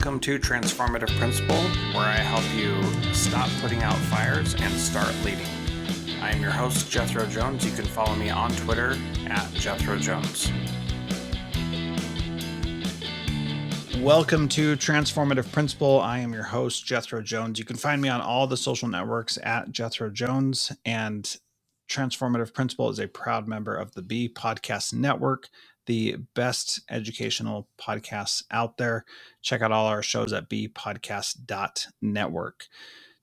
Welcome to Transformative Principle, where I help you stop putting out fires and start leading. I am your host, Jethro Jones. You can follow me on Twitter at Jethro Jones. Welcome to Transformative Principle. I am your host, Jethro Jones. You can find me on all the social networks at Jethro Jones, and Transformative Principle is a proud member of the B Podcast Network, the best educational podcasts out there. Check out all our shows at bpodcast.network.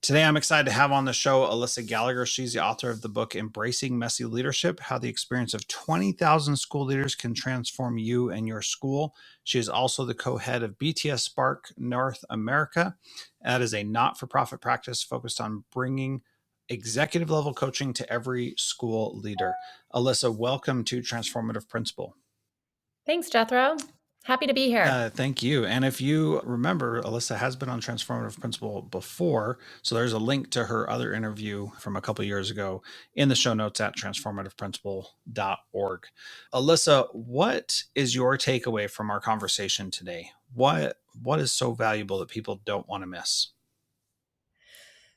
Today, I'm excited to have on the show Alyssa Gallagher. She's the author of the book, Embracing Messy Leadership, How the Experience of 20,000 School Leaders Can Transform You and Your School. She is also the co-head of BTS Spark North America. That is a not-for-profit practice focused on bringing executive level coaching to every school leader. Alyssa, welcome to Transformative Principle. Thanks, Jethro. Happy to be here. Thank you. And if you remember, Alyssa has been on Transformative Principle before. So there's a link to her other interview from a couple of years ago in the show notes at transformativeprinciple.org. Alyssa, what is your takeaway from our conversation today? What is so valuable that people don't want to miss?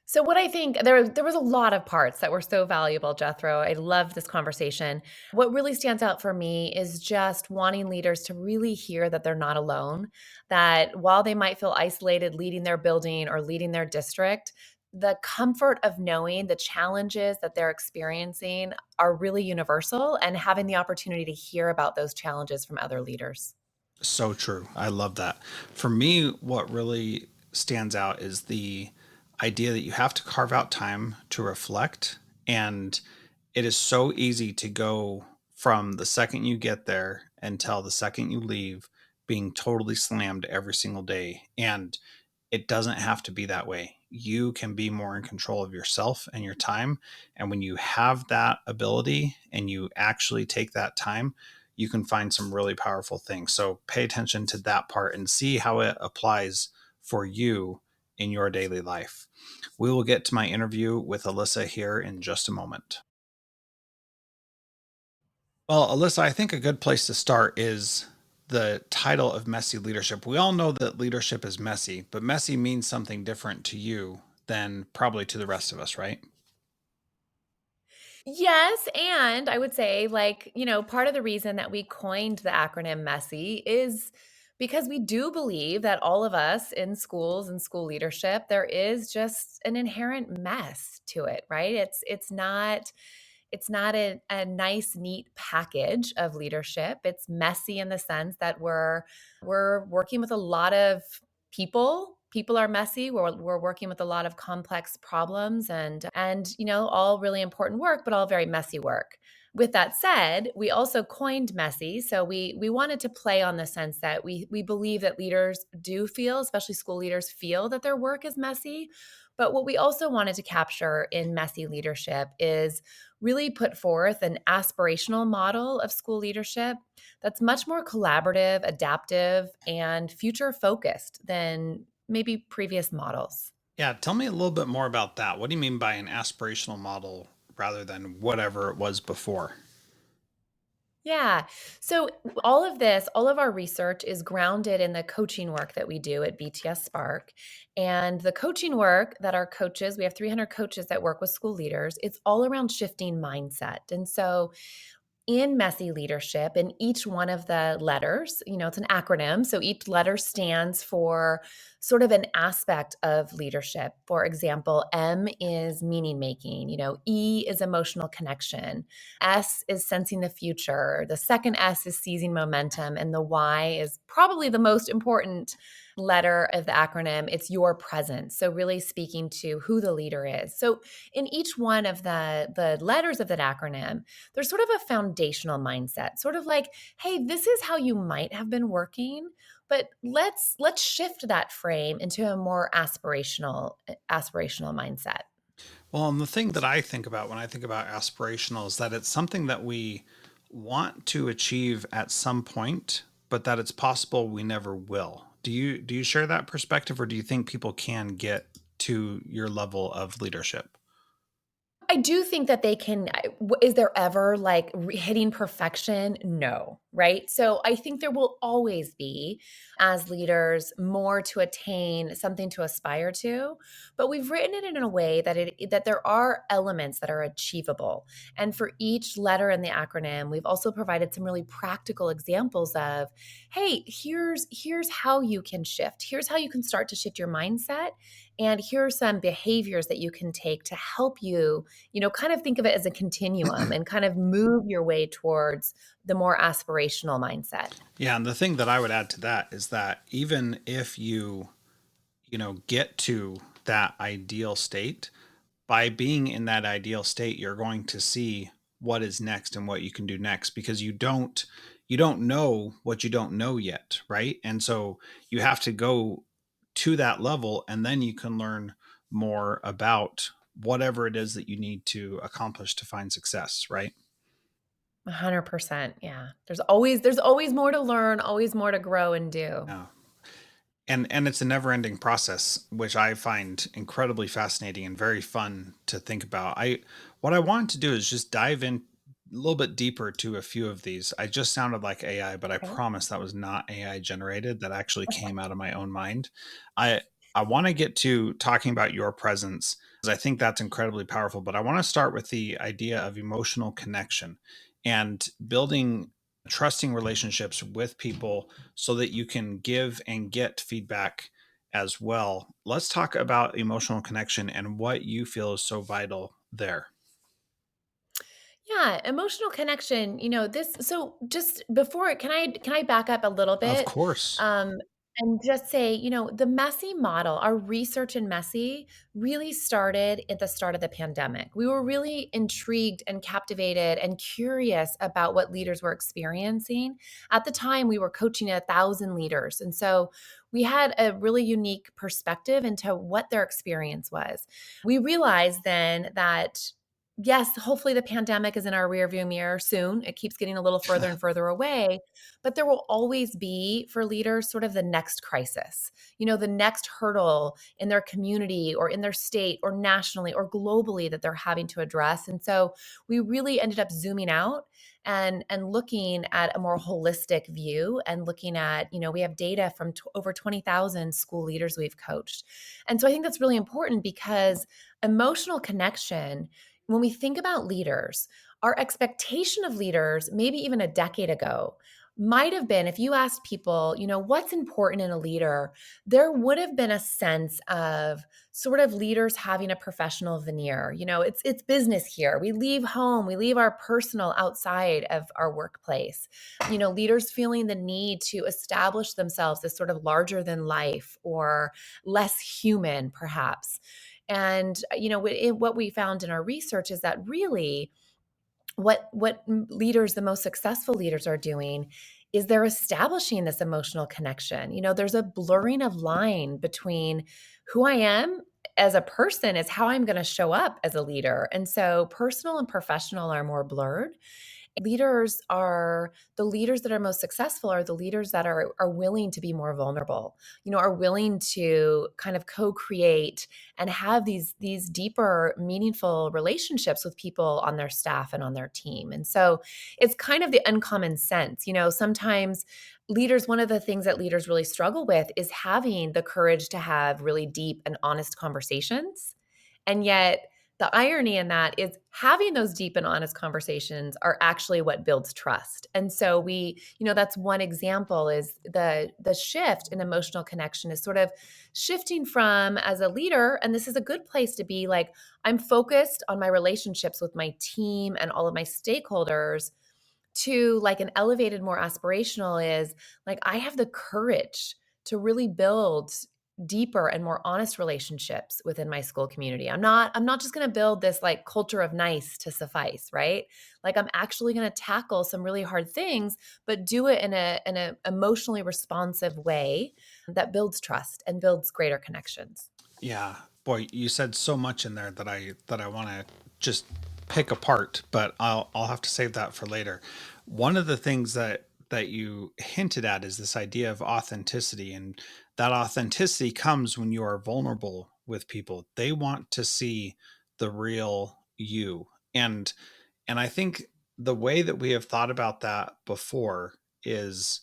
So what I think, there was a lot of parts that were so valuable, Jethro. I love this conversation. What really stands out for me is just wanting leaders to really hear that they're not alone, that while they might feel isolated leading their building or leading their district, the comfort of knowing the challenges that they're experiencing are really universal and having the opportunity to hear about those challenges from other leaders. So true. I love that. For me, what really stands out is the idea that you have to carve out time to reflect. And it is so easy to go from the second you get there until the second you leave being totally slammed every single day. And it doesn't have to be that way. You can be more in control of yourself and your time. And when you have that ability and you actually take that time, you can find some really powerful things. So pay attention to that part and see how it applies for you in your daily life. We will get to my interview with Alyssa here in just a moment. Well, Alyssa, I think a good place to start is the title of messy leadership. We all know that leadership is messy, but messy means something different to you than probably to the rest of us, right? Yes, and I would say, part of the reason that we coined the acronym MESSY is because we do believe that all of us in schools and school leadership, there is just an inherent mess to it, right? It's not a nice, neat package of leadership. It's messy in the sense that we're working with a lot of people. People are messy. We're working with a lot of complex problems and all really important work, but all very messy work. With that said, we also coined messy. So we wanted to play on the sense that we believe that leaders do feel, especially school leaders, feel that their work is messy. But what we also wanted to capture in messy leadership is really put forth an aspirational model of school leadership that's much more collaborative, adaptive, and future focused than maybe previous models. Yeah, tell me a little bit more about that. What do you mean by an aspirational model rather than whatever it was before? Yeah. So all of our research is grounded in the coaching work that we do at BTS Spark. And the coaching work that our coaches, we have 300 coaches that work with school leaders, it's all around shifting mindset. And so in messy leadership, in each one of the letters, it's an acronym. So each letter stands for sort of an aspect of leadership. For example, M is meaning making, E is emotional connection, S is sensing the future, the second S is seizing momentum, and the Y is probably the most important letter of the acronym. It's your presence. So really speaking to who the leader is. So in each one of the letters of that acronym, there's sort of a foundational mindset, sort of like, hey, this is how you might have been working, but let's shift that frame into a more aspirational mindset. Well, and the thing that I think about when I think about aspirational is that it's something that we want to achieve at some point, but that it's possible we never will. Do you share that perspective, or do you think people can get to your level of leadership? I do think that they can is there ever, like, hitting perfection? No, right? So, I think there will always be, as leaders, more to attain, something to aspire to, but we've written it in a way that there are elements that are achievable, and for each letter in the acronym, we've also provided some really practical examples of, "Hey, here's how you can shift. Here's how you can start to shift your mindset, and here are some behaviors that you can take to help you, kind of think of it as a continuum and kind of move your way towards the more aspirational mindset." Yeah, and the thing that I would add to that is that even if get to that ideal state, by being in that ideal state, you're going to see what is next and what you can do next, because you don't know what you don't know yet, right? And so you have to go to that level, and then you can learn more about whatever it is that you need to accomplish to find success, right? 100%. Yeah. There's always more to learn, always more to grow and do. Yeah. And it's a never ending process, which I find incredibly fascinating and very fun to think about. What I wanted to do is just dive in a little bit deeper to a few of these. I just sounded like AI, but I Okay. promise that was not AI generated. That actually came out of my own mind. I want to get to talking about your presence, because I think that's incredibly powerful, but I want to start with the idea of emotional connection and building trusting relationships with people so that you can give and get feedback as well. Let's talk about emotional connection and what you feel is so vital there. Yeah, emotional connection, this so just before can I back up a little Of bit? course. Um, and just say, the messy model, our research in messy really started at the start of the pandemic. We were really intrigued and captivated and curious about what leaders were experiencing. At the time, we were coaching 1,000 leaders. And so we had a really unique perspective into what their experience was. We realized then that yes, hopefully the pandemic is in our rearview mirror soon. It keeps getting a little further and further away, but there will always be for leaders sort of the next crisis, the next hurdle in their community or in their state or nationally or globally that they're having to address. And so we really ended up zooming out and looking at a more holistic view and looking at, we have data from over 20,000 school leaders we've coached. And so I think that's really important because emotional connection, when we think about leaders, our expectation of leaders, maybe even a decade ago, might have been if you asked people, what's important in a leader, there would have been a sense of sort of leaders having a professional veneer. It's business here. We leave home, we leave our personal outside of our workplace. Leaders feeling the need to establish themselves as sort of larger than life or less human, perhaps. And what we found in our research is that really what leaders, the most successful leaders are doing is they're establishing this emotional connection. There's a blurring of line between who I am as a person is how I'm going to show up as a leader. And so personal and professional are more blurred. The leaders that are most successful are the leaders that are willing to be more vulnerable, are willing to kind of co-create and have these deeper, meaningful relationships with people on their staff and on their team. And so it's kind of the uncommon sense. Sometimes leaders, one of the things that leaders really struggle with is having the courage to have really deep and honest conversations. And yet the irony in that is having those deep and honest conversations are actually what builds trust. And so that's one example is the shift in emotional connection is sort of shifting from as a leader, and this is a good place to be like, I'm focused on my relationships with my team and all of my stakeholders, to like an elevated, more aspirational is like, I have the courage to really build deeper and more honest relationships within my school community. I'm not just going to build this like culture of nice to suffice, right? Like I'm actually going to tackle some really hard things, but do it in a emotionally responsive way that builds trust and builds greater connections. Yeah. Boy, you said so much in there that I want to just pick apart, but I'll have to save that for later. One of the things that you hinted at is this idea of authenticity, and that authenticity comes when you are vulnerable with people. They want to see the real you. And I think the way that we have thought about that before is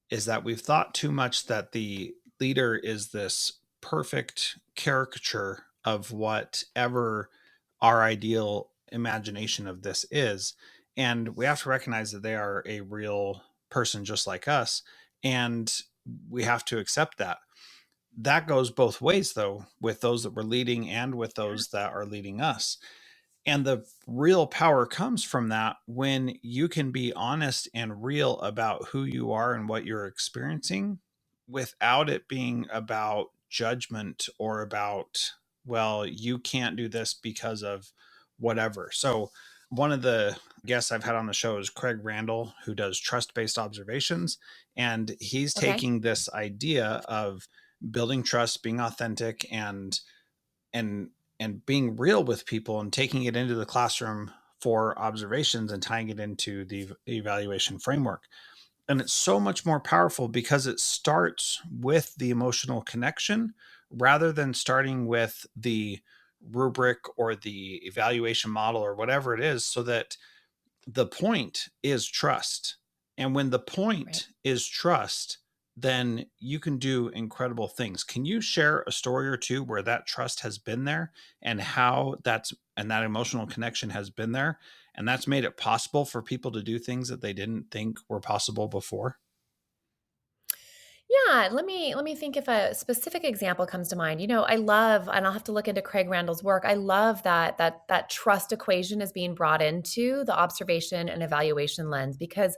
is that we've thought too much that the leader is this perfect caricature of whatever our ideal imagination of this is. And we have to recognize that they are a real person just like us. And we have to accept that. That goes both ways, though, with those that we're leading and with those that are leading us. And the real power comes from that when you can be honest and real about who you are and what you're experiencing without it being about judgment or about, well, you can't do this because of whatever. So, one of the guests I've had on the show is Craig Randall, who does trust based observations. And he's Okay. taking this idea of building trust, being authentic, and and being real with people and taking it into the classroom for observations and tying it into the evaluation framework. And it's so much more powerful because it starts with the emotional connection rather than starting with the rubric or the evaluation model or whatever it is, so that the point is trust. And when the Right. point is trust, then you can do incredible things. Can you share a story or two where that trust has been there and how that's and that emotional connection has been there and that's made it possible for people to do things that they didn't think were possible before? Yeah, let me think if a specific example comes to mind. I love, and I'll have to look into Craig Randall's work. I love that trust equation is being brought into the observation and evaluation lens, because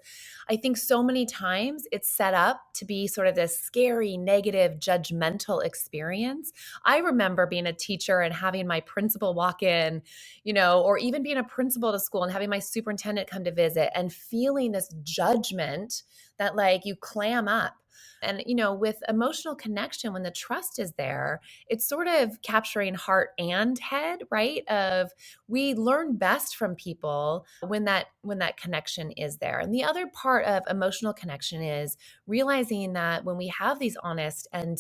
I think so many times it's set up to be sort of this scary, negative, judgmental experience. I remember being a teacher and having my principal walk in, or even being a principal at a school and having my superintendent come to visit and feeling this judgment that like you clam up. And, with emotional connection, when the trust is there, it's sort of capturing heart and head, right? Of we learn best from people when that connection is there. And the other part of emotional connection is realizing that when we have these honest and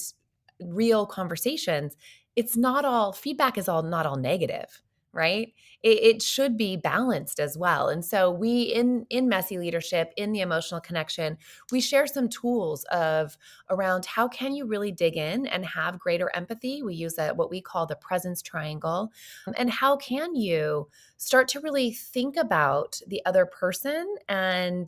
real conversations, it's not all feedback is all not all negative, right? It should be balanced as well. And so we in messy leadership, in the emotional connection, we share some tools of around how can you really dig in and have greater empathy. We use what we call the presence triangle. And how can you start to really think about the other person and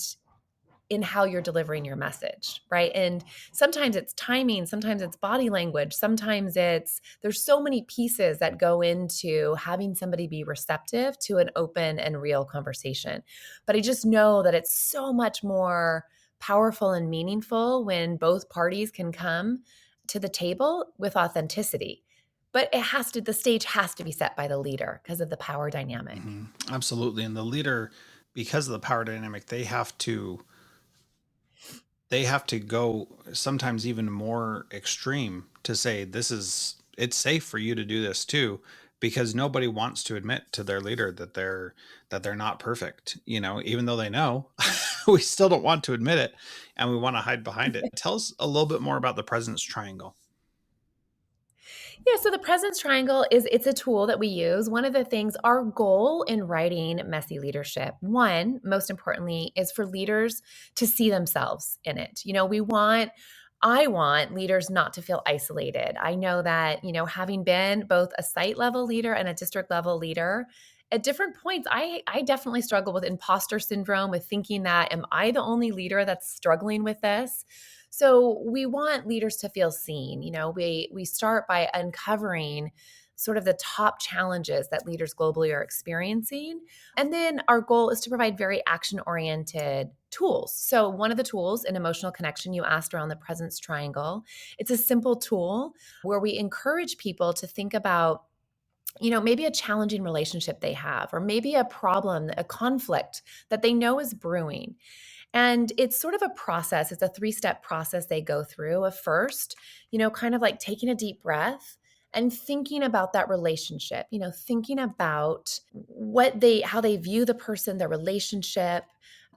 in how you're delivering your message, right? And sometimes it's timing, sometimes it's body language, sometimes there's so many pieces that go into having somebody be receptive to an open and real conversation. But I just know that it's so much more powerful and meaningful when both parties can come to the table with authenticity. But the stage has to be set by the leader because of the power dynamic. Absolutely. And the leader, because of the power dynamic, they have to go sometimes even more extreme to say this is it's safe for you to do this too, because nobody wants to admit to their leader that they're not perfect, even though they know. We still don't want to admit it, and we want to hide behind it. Tell us a little bit more about the presence triangle. Yeah, so the presence triangle it's a tool that we use. One of the things our goal in writing messy leadership, one, most importantly, is for leaders to see themselves in it. I want leaders not to feel isolated. I know that, having been both a site level leader and a district level leader, at different points, I definitely struggle with imposter syndrome, with thinking that, am I the only leader that's struggling with this? So we want leaders to feel seen. We start by uncovering sort of the top challenges that leaders globally are experiencing. And then our goal is to provide very action oriented tools. So, one of the tools in emotional connection, you asked around the presence triangle, it's a simple tool where we encourage people to think about maybe a challenging relationship they have, or maybe a problem, a conflict that they know is brewing. And it's sort of a process. It's a three-step process they go through. Of first, kind of like taking a deep breath and thinking about that relationship, thinking about how they view the person, their relationship,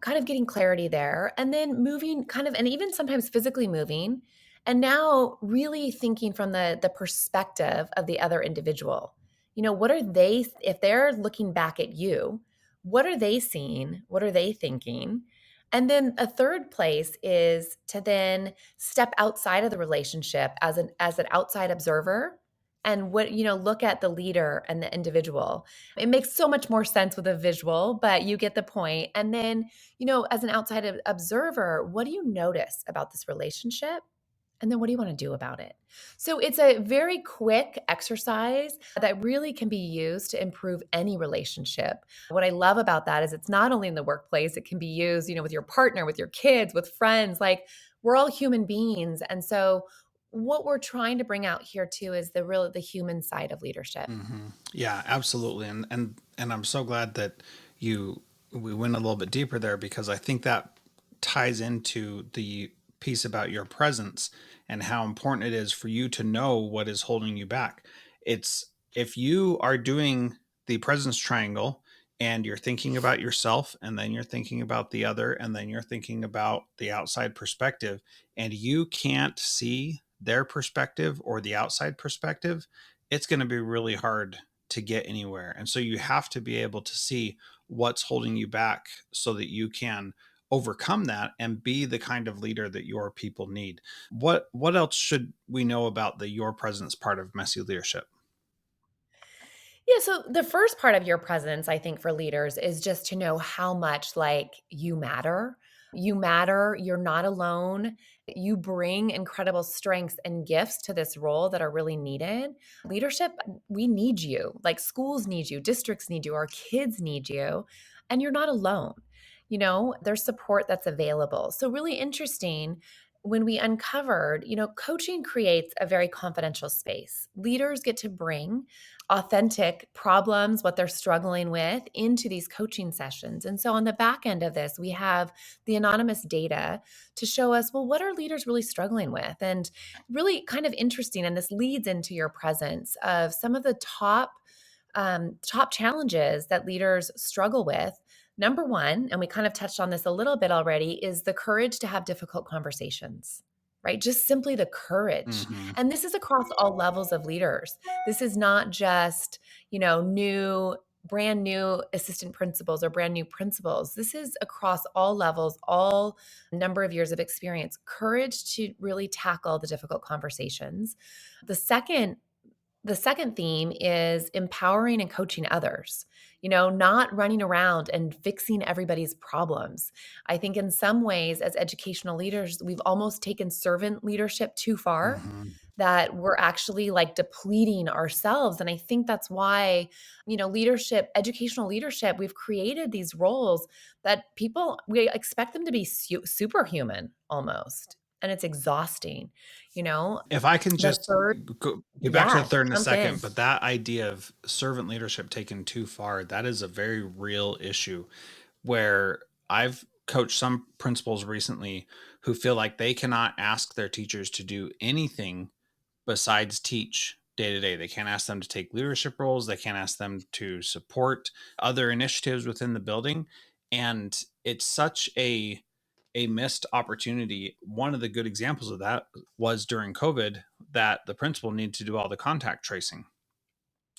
kind of getting clarity there, and then moving kind of, and even sometimes physically moving. And now really thinking from the perspective of the other individual. What are they, if they're looking back at you, what are they seeing? What are they thinking? And then a third place is to then step outside of the relationship as an outside observer and look at the leader and the individual. It makes so much more sense with a visual, but you get the point. And then, as an outside observer, what do you notice about this relationship? And then what do you want to do about it? So it's a very quick exercise that really can be used to improve any relationship. What I love about that is it's not only in the workplace, it can be used, with your partner, with your kids, with friends. Like, we're all human beings. And so what we're trying to bring out here too is the human side of leadership. Yeah, absolutely. And I'm so glad that you we went a little bit deeper there, because I think that ties into the piece about your presence and how important it is for you to know what is holding you back. It's if you are doing the presence triangle and you're thinking about yourself, and then you're thinking about the other, and then you're thinking about the outside perspective, and you can't see their perspective or the outside perspective, it's going to be really hard to get anywhere. And so you have to be able to see what's holding you back so that you can overcome that and be the kind of leader that your people need. What else should we know about the your presence part of messy leadership? Yeah, so the first part of your presence, I think, for leaders is just to know how much like you matter. You matter, you're not alone. You bring incredible strengths and gifts to this role that are really needed. Leadership, we need you. Like, schools need you, districts need you, our kids need you, and you're not alone. There's support that's available. So really interesting when we uncovered, coaching creates a very confidential space. Leaders get to bring authentic problems, what they're struggling with, into these coaching sessions. And so on the back end of this, we have the anonymous data to show us, well, what are leaders really struggling with? And really kind of interesting. And this leads into your presence of some of the top challenges that leaders struggle with. Number one, and we kind of touched on this a little bit already, is the courage to have difficult conversations, right? Just simply the courage. Hmm. And this is across all levels of leaders. This is not just, brand new assistant principals or brand new principals. This is across all levels, all number of years of experience, courage to really tackle the difficult conversations. The second the second theme is empowering and coaching others, not running around and fixing everybody's problems. I think in some ways, as educational leaders, we've almost taken servant leadership too far, Hmm. that we're actually like depleting ourselves. And I think that's why, leadership, educational leadership, we've created these roles that we expect them to be superhuman almost. And it's exhausting, you know? If I can The just third, get back to the yeah, third in a jump in. second, but that idea of servant leadership taken too far, that is a very real issue, where I've coached some principals recently who feel like they cannot ask their teachers to do anything besides teach day to day. They can't ask them to take leadership roles. They can't ask them to support other initiatives within the building. And it's such a missed opportunity. One of the good examples of that was during COVID, that the principal needed to do all the contact tracing.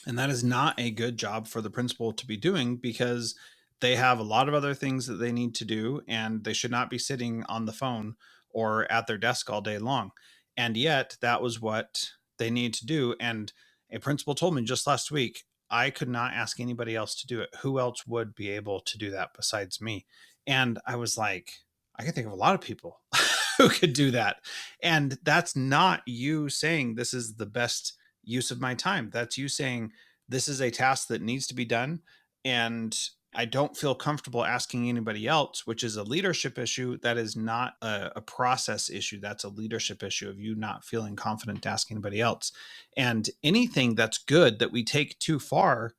And that is not a good job for the principal to be doing, because they have a lot of other things that they need to do, and they should not be sitting on the phone or at their desk all day long. And yet, that was what they need to do. And a principal told me just last week, I could not ask anybody else to do it. Who else would be able to do that besides me? And I was like, I can think of a lot of people who could do that. And that's not you saying this is the best use of my time. That's you saying this is a task that needs to be done. And I don't feel comfortable asking anybody else, which is a leadership issue. That is not a process issue. That's a leadership issue of you not feeling confident to ask anybody else. And anything that's good that we take too far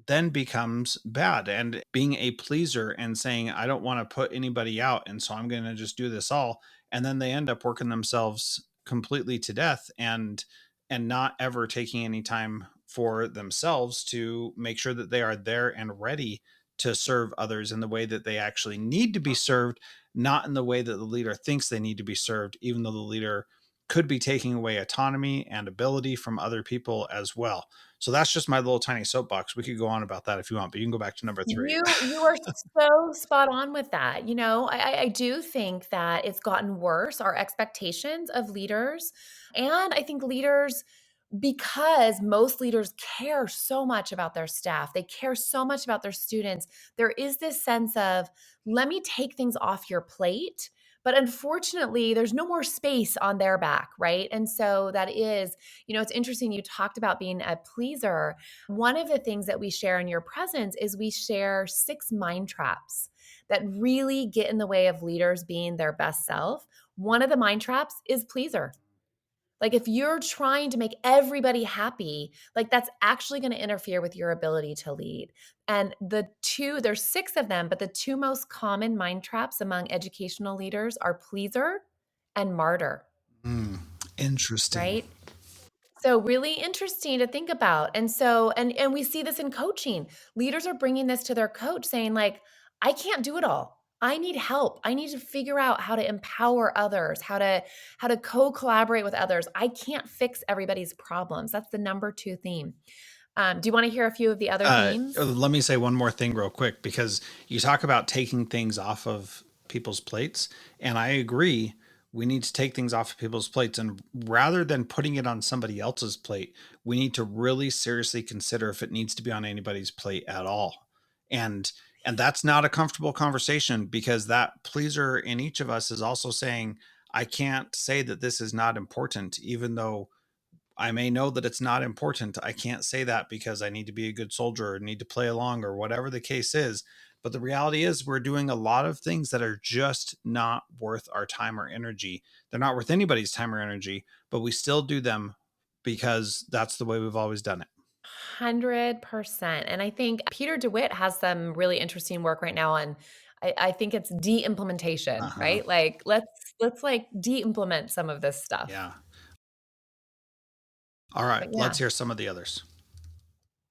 then becomes bad. And being a pleaser and saying, I don't want to put anybody out, and so I'm going to just do this all. And then they end up working themselves completely to death, and not ever taking any time for themselves to make sure that they are there and ready to serve others in the way that they actually need to be served, not in the way that the leader thinks they need to be served, even though the leader could be taking away autonomy and ability from other people as well. So that's just my little tiny soapbox. We could go on about that if you want, but you can go back to number 3. You are so spot on with that. You know, I do think that it's gotten worse, our expectations of leaders. And I think leaders, because most leaders care so much about their staff, they care so much about their students, there is this sense of, let me take things off your plate. But unfortunately, there's no more space on their back, right? And so that is, you know, it's interesting. You talked about being a pleaser. One of the things that we share in your presence is we share 6 mind traps that really get in the way of leaders being their best self. One of the mind traps is pleaser. Like if you're trying to make everybody happy, like that's actually going to interfere with your ability to lead. And there's 6 of them, but the 2 most common mind traps among educational leaders are pleaser and martyr, Mm, interesting. right? So really interesting to think about. And so and we see this in coaching. Leaders are bringing this to their coach saying like, I can't do it all. I need help. I need to figure out how to empower others, how to co-collaborate with others. I can't fix everybody's problems. That's the number 2 theme. Do you want to hear a few of the other themes? Let me say one more thing real quick, because you talk about taking things off of people's plates, and I agree. We need to take things off of people's plates, and rather than putting it on somebody else's plate, we need to really seriously consider if it needs to be on anybody's plate at all. And that's not a comfortable conversation, because that pleaser in each of us is also saying, I can't say that this is not important, even though I may know that it's not important. I can't say that because I need to be a good soldier or need to play along or whatever the case is. But the reality is, we're doing a lot of things that are just not worth our time or energy. They're not worth anybody's time or energy, but we still do them because that's the way we've always done it. 100%. And I think Peter DeWitt has some really interesting work right now on I think it's de-implementation, Uh-huh. right? Like let's like de-implement some of this stuff. Yeah. All right. But Let's yeah. hear some of the others.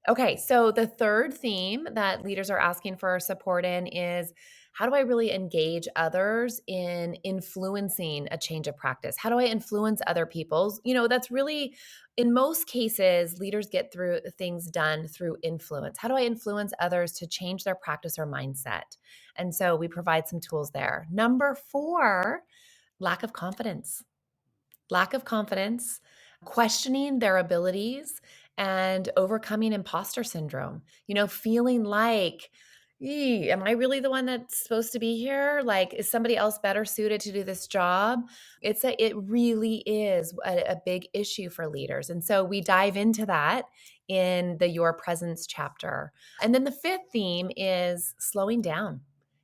Okay, so the third theme that leaders are asking for support in is how do I really engage others in influencing a change of practice? How do I influence other people's? You know, that's really, in most cases, leaders get through things done through influence. How do I influence others to change their practice or mindset? And so we provide some tools there. Number 4, lack of confidence. Lack of confidence, questioning their abilities, and overcoming imposter syndrome. You know, feeling like, am I really the one that's supposed to be here? Like, is somebody else better suited to do this job? It really is a big issue for leaders. And so we dive into that in the Your Presence chapter. And then the 5th theme is slowing down.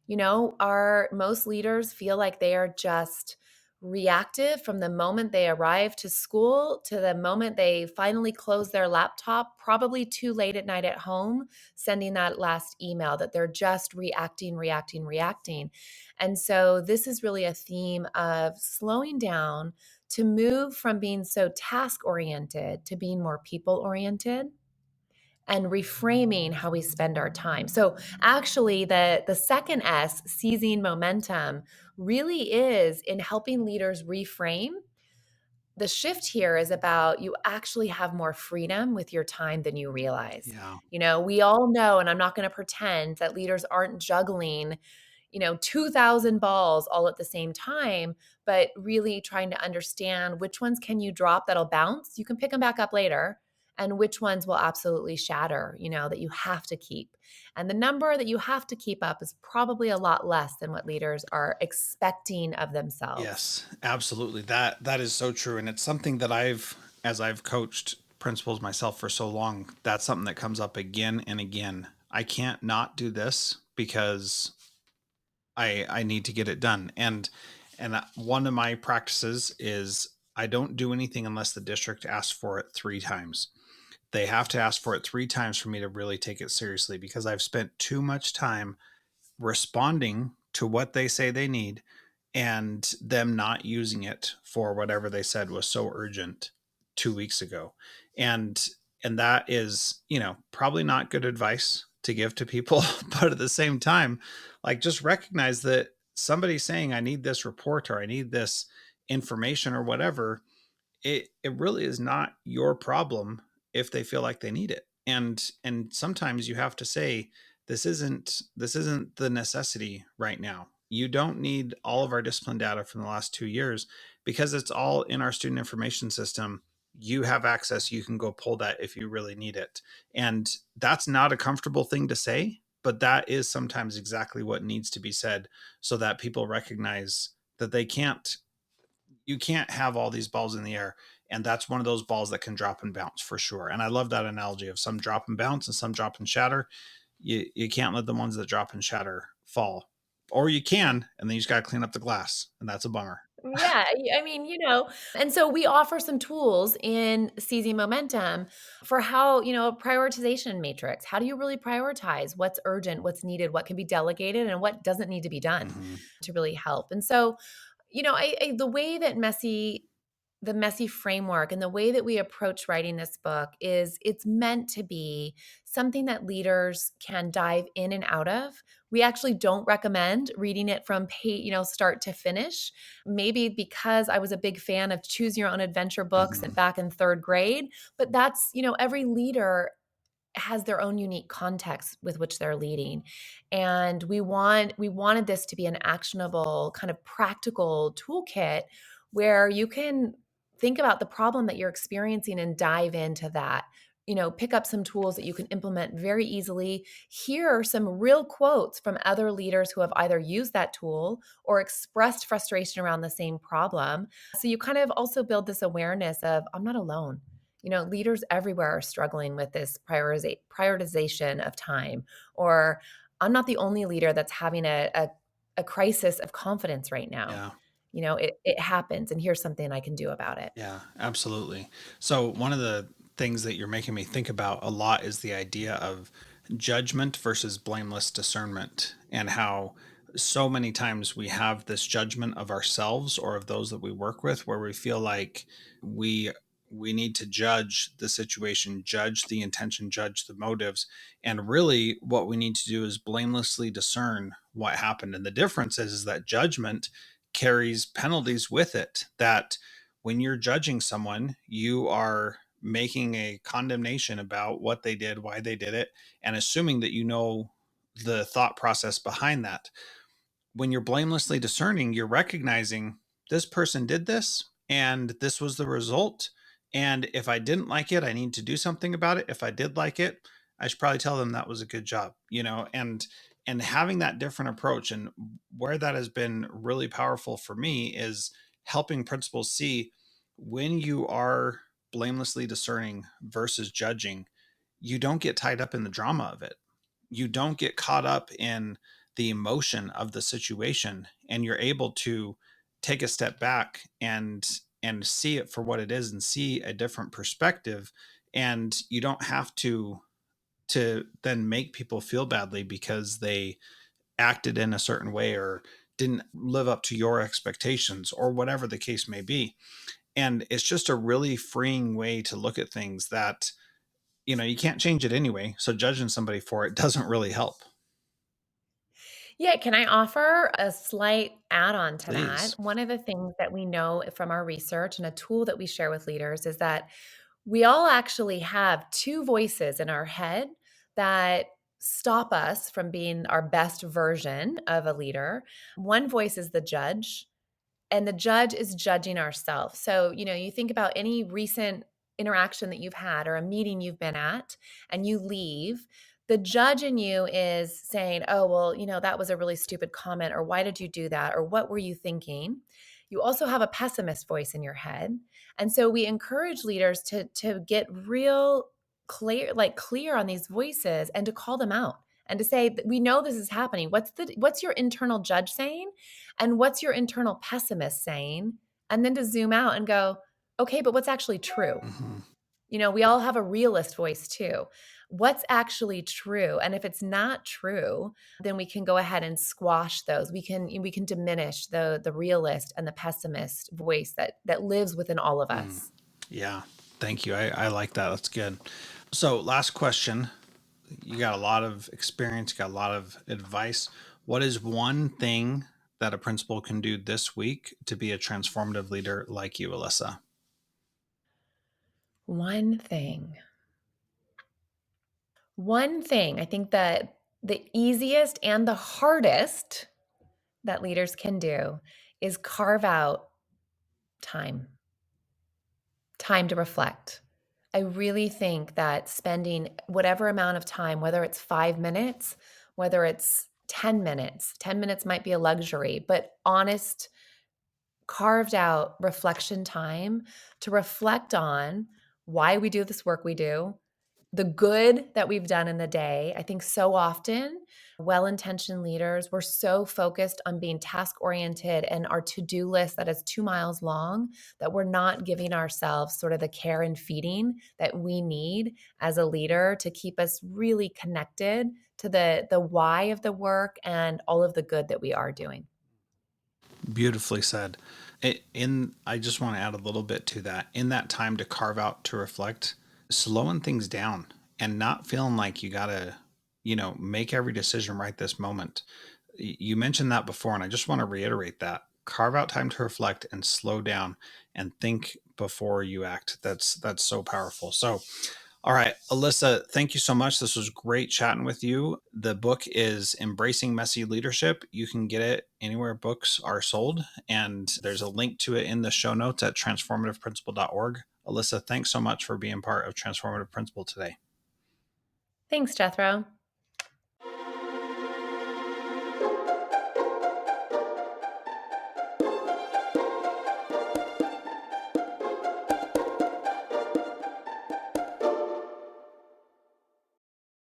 You know, our most leaders feel like they are just reactive from the moment they arrive to school to the moment they finally close their laptop, probably too late at night at home, sending that last email, that they're just reacting, reacting, reacting. And so this is really a theme of slowing down to move from being so task oriented to being more people oriented and reframing how we spend our time. So actually the second S, seizing momentum, really is in helping leaders reframe. The shift here is about you actually have more freedom with your time than you realize. Yeah. You know, we all know, and I'm not going to pretend that leaders aren't juggling, you know, 2,000 balls all at the same time, but really trying to understand which ones can you drop that'll bounce. You can pick them back up later, and which ones will absolutely shatter, you know, that you have to keep. And the number that you have to keep up is probably a lot less than what leaders are expecting of themselves. Yes, absolutely. That is so true, and it's something that as I've coached principals myself for so long, that's something that comes up again and again. I can't not do this because I need to get it done. And one of my practices is I don't do anything unless the district asks for it 3 times. They have to ask for it 3 times for me to really take it seriously, because I've spent too much time responding to what they say they need and them not using it for whatever they said was so urgent 2 weeks ago. And that is, probably not good advice to give to people, but at the same time, like, just recognize that somebody saying I need this report or I need this information or whatever, it really is not your problem if they feel like they need it. And sometimes you have to say, this isn't the necessity right now. You don't need all of our discipline data from the last 2 years because it's all in our student information system. You have access. You can go pull that if you really need it. And that's not a comfortable thing to say, but that is sometimes exactly what needs to be said so that people recognize that you can't have all these balls in the air. And that's one of those balls that can drop and bounce for sure. And I love that analogy of some drop and bounce and some drop and shatter. You can't let the ones that drop and shatter fall. Or you can, and then you just got to clean up the glass. And that's a bummer. Yeah, I mean, and so we offer some tools in seizing momentum for how, a prioritization matrix. How do you really prioritize what's urgent, what's needed, what can be delegated, and what doesn't need to be done Mm-hmm. to really help? And so, the way that the messy framework and the way that we approach writing this book is it's meant to be something that leaders can dive in and out of. We actually don't recommend reading it from start to finish. Maybe because I was a big fan of choose your own adventure books Mm-hmm. back in 3rd grade, but that's, every leader has their own unique context with which they're leading. And we wanted this to be an actionable kind of practical toolkit where you can think about the problem that you're experiencing and dive into that. Pick up some tools that you can implement very easily. Here are some real quotes from other leaders who have either used that tool or expressed frustration around the same problem. So you kind of also build this awareness of I'm not alone. Leaders everywhere are struggling with this prioritization of time, or I'm not the only leader that's having a crisis of confidence right now. Yeah. It happens, and here's something I can do about it. Yeah, absolutely. So, one of the things that you're making me think about a lot is the idea of judgment versus blameless discernment, and how so many times we have this judgment of ourselves or of those that we work with where we feel like we we need to judge the situation, judge the intention, judge the motives, and really what we need to do is blamelessly discern what happened. And the difference is that judgment carries penalties with it, that when you're judging someone, you are making a condemnation about what they did, why they did it, and assuming that you know the thought process behind that. When you're blamelessly discerning, you're recognizing this person did this and this was the result. And if I didn't like it, I need to do something about it. If I did like it, I should probably tell them that was a good job, and having that different approach. And where that has been really powerful for me is helping principals see when you are blamelessly discerning versus judging, you don't get tied up in the drama of it. You don't get caught up in the emotion of the situation, and you're able to take a step back and see it for what it is and see a different perspective. And you don't have to then make people feel badly because they acted in a certain way or didn't live up to your expectations or whatever the case may be. And it's just a really freeing way to look at things that you can't change it anyway, so judging somebody for it doesn't really help. Yeah, can I offer a slight add-on to Please. that? One of the things that we know from our research and a tool that we share with leaders is that we all actually have two voices in our head that stop us from being our best version of a leader. One voice is the judge, and the judge is judging ourselves. So, you think about any recent interaction that you've had or a meeting you've been at and you leave, the judge in you is saying, "Oh, well, that was a really stupid comment," or "Why did you do that?" or "What were you thinking?" You also have a pessimist voice in your head. And so we encourage leaders to get real clear on these voices and to call them out and to say, "We know this is happening. What's your internal judge saying? And what's your internal pessimist saying?" And then to zoom out and go, "Okay, but what's actually true?" Hmm. We all have a realist voice too. What's actually true? And if it's not true, then we can go ahead and squash those. We can diminish the realist and the pessimist voice that lives within all of Mm. us. Yeah, thank you. I like that. That's good. So, last question. You got a lot of experience, got a lot of advice. What is one thing that a principal can do this week to be a transformative leader like you, Alyssa? One thing. One thing I think that the easiest and the hardest that leaders can do is carve out time, time to reflect. I really think that spending whatever amount of time, whether it's 5 minutes, whether it's 10 minutes, 10 minutes might be a luxury, but honest, carved out reflection time to reflect on why we do this work we do, the good that we've done in the day. I think so often, well intentioned leaders, we're so focused on being task oriented and our to do list that is 2 miles long that we're not giving ourselves sort of the care and feeding that we need as a leader to keep us really connected to the why of the work and all of the good that we are doing. Beautifully said. I just want to add a little bit to that. In that time to carve out to reflect, slowing things down and not feeling like you gotta, make every decision right this moment. You mentioned that before, and I just want to reiterate that. Carve out time to reflect and slow down and think before you act. That's so powerful. So all right, Alyssa, thank you so much. This was great chatting with you. The book is Embracing Messy Leadership. You can get it anywhere books are sold, and there's a link to it in the show notes at transformativeprinciple.org. Alyssa, thanks so much for being part of Transformative Principle today. Thanks, Jethro.